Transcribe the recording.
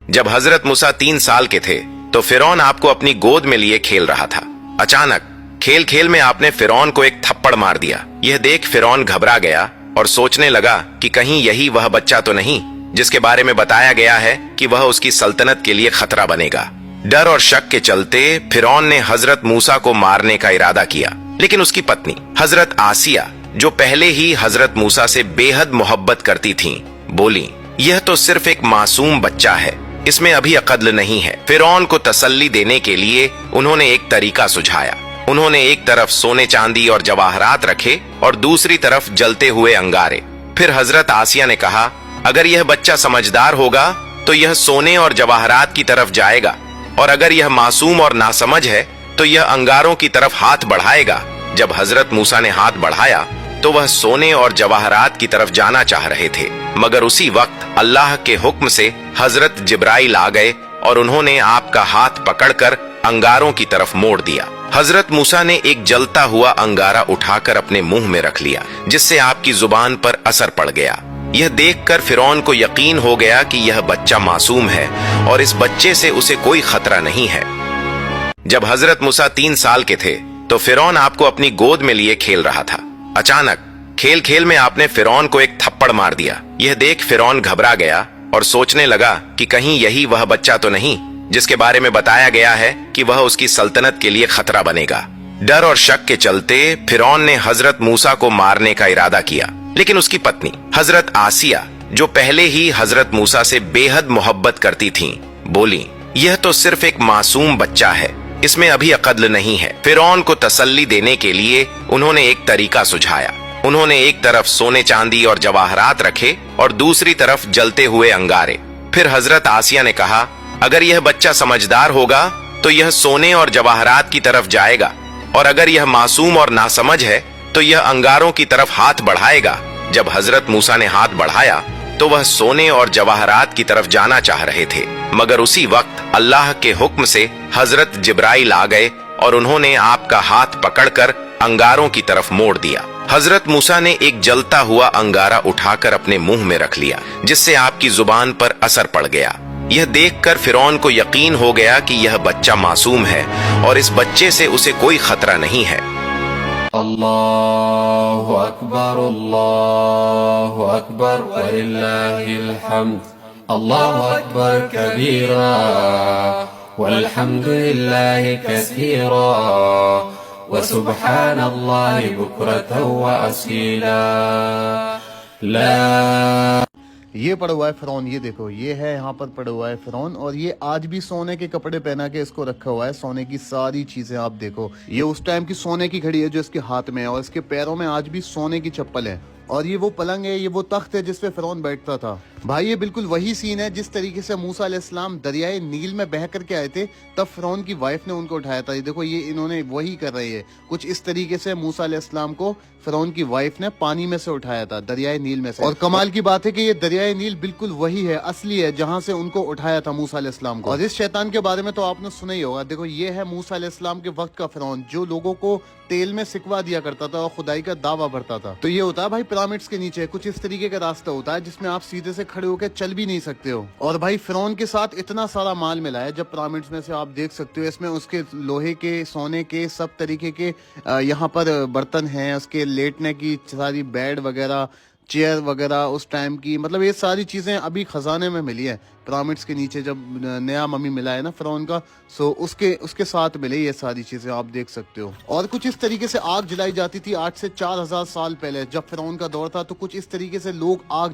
जब हजरत मूसा 3 साल के थे तो फिरौन आपको अपनी गोद में लिए खेल रहा था। अचानक खेल खेल में आपने फिरौन को एक थप्पड़ मार दिया। यह देख फिरौन घबरा गया और सोचने लगा कि कहीं यही वह बच्चा तो नहीं जिसके बारे में बताया गया है कि वह उसकी सल्तनत के लिए खतरा बनेगा। डर और शक के चलते फिरौन ने हजरत मूसा को मारने का इरादा किया, लेकिन उसकी पत्नी हजरत आसिया, जो पहले ही हजरत मूसा से बेहद मोहब्बत करती थीं, बोली, यह तो सिर्फ एक मासूम बच्चा है, इसमें अभी अक्ल नहीं है। फिरौन को तसल्ली देने के लिए उन्होंने एक तरीका सुझाया। उन्होंने एक तरफ सोने चांदी और जवाहरात रखे और दूसरी तरफ जलते हुए अंगारे। फिर हजरत आसिया ने कहा, अगर यह बच्चा समझदार होगा तो यह सोने और जवाहरात की तरफ जाएगा, और अगर यह मासूम और नासमझ है तो यह अंगारों की तरफ हाथ बढ़ाएगा। जब हजरत मूसा ने हाथ बढ़ाया तो वह सोने और जवाहरात की तरफ जाना चाह रहे थे, मगर उसी वक्त अल्लाह के हुक्म से हजरत जिब्राइल आ गए और उन्होंने आपका हाथ पकड़कर अंगारों की तरफ मोड़ दिया। हजरत मूसा ने एक जलता हुआ अंगारा उठाकर अपने मुंह में रख लिया, जिससे आपकी जुबान पर असर पड़ गया। यह देखकर फिरौन को यकीन हो गया कि यह बच्चा मासूम है और इस बच्चे से उसे कोई खतरा नहीं है। जब हजरत मूसा 3 साल के थे तो फिरौन आपको अपनी गोद में लिए खेल रहा था। अचानक खेल खेल में आपने फिरौन को एक थप्पड़ मार दिया। यह देख फिरौन घबरा गया और सोचने लगा कि कहीं यही वह बच्चा तो नहीं जिसके बारे में बताया गया है कि वह उसकी सल्तनत के लिए खतरा बनेगा। डर और शक के चलते फिरौन ने हजरत मूसा को मारने का इरादा किया, लेकिन उसकी पत्नी हजरत आसिया, जो पहले ही हजरत मूसा से बेहद मोहब्बत करती थीं, बोली, यह तो सिर्फ एक मासूम बच्चा है, इसमें अभी अक्ल नहीं है। फिरौन को तसल्ली देने के लिए उन्होंने एक तरीका सुझाया। उन्होंने एक तरफ सोने चांदी और जवाहरात रखे और दूसरी तरफ जलते हुए अंगारे। फिर हजरत आसिया ने कहा, अगर यह बच्चा समझदार होगा तो यह सोने और जवाहरात की तरफ जाएगा, और अगर यह मासूम और नासमझ है तो यह अंगारों की तरफ हाथ बढ़ाएगा। जब हजरत मूसा ने हाथ बढ़ाया तो वह सोने और जवाहरात की तरफ जाना चाह रहे थे, मगर उसी वक्त अल्लाह के हुक्म से हजरत जिब्राइल आ गए और उन्होंने आपका हाथ पकड़कर अंगारों की तरफ मोड़ दिया। हजरत मूसा ने एक जलता हुआ अंगारा उठाकर अपने मुंह में रख लिया, जिससे आपकी जुबान पर असर पड़ गया। यह देखकर फिरौन को यकीन हो गया कि यह बच्चा मासूम है और इस बच्चे से उसे कोई खतरा नहीं है। अल्लाहु अकबर वलिल्लाहिल हम्द। अल्लाहु अकबर कबीरा वल्हम्दुलिल्लाहि कसीरा व सुब्हानल्लाहि बुक्रतन व असीला। ला ये पड़ा हुआ है फिरौन, ये देखो, ये है यहाँ पर पड़ा हुआ है फिरौन, और ये आज भी सोने के कपड़े पहना के इसको रखा हुआ है। सोने की सारी चीजें आप देखो, ये उस टाइम की सोने की घड़ी है जो इसके हाथ में है, और इसके पैरों में आज भी सोने की चप्पल है, और ये वो पलंग है, ये वो तख्त है जिसपे फिरौन बैठता था। भाई ये बिल्कुल वही सीन है जिस तरीके से मूसा अलैहिस्सलाम दरियाए नील में बह करके आए थे, तब फिरौन की वाइफ ने उनको उठाया था। ये देखो, ये इन्होंने वही कर रही है, कुछ इस तरीके से मूसा अलैहिस्सलाम को फिरौन की वाइफ ने पानी में से उठाया था, दरियाए नील में से। और कमाल की बात है कि ये दरियाए नील बिल्कुल वही है, असली है, जहाँ से उनको उठाया था मूसा अलैहिस्सलाम को। और इस शैतान के बारे में तो आपने सुना ही होगा। देखो, ये है मूसा अलैहिस्सलाम के वक्त का फिरौन, जो लोगों को तेल में सिकवा दिया करता था और खुदाई का दावा भरता था। तो ये होता है भाई पिरामिड्स के नीचे कुछ इस तरीके का रास्ता होता है जिसमें आप सीधे से खड़े होकर चल भी नहीं सकते हो। और भाई फिरौन के साथ इतना सारा माल मिला है, जब पिरामिड्स में से आप देख सकते हो, इसमें उसके लोहे के, सोने के, सब तरीके के यहाँ पर बर्तन हैं, उसके लेटने की सारी बेड वगैरह, चेयर वगैरह उस टाइम की, मतलब ये सारी चीजें अभी खजाने में मिली है पिरामिड्स के नीचे। जब नया मम्मी मिला है ना फिरौन का, सो उसके साथ मिले ये सारी चीजें, आप देख सकते हो। और कुछ इस तरीके से आग जलाई जाती थी आज से 4000 साल पहले, जब फिरौन का दौर था, तो कुछ इस तरीके से लोग आग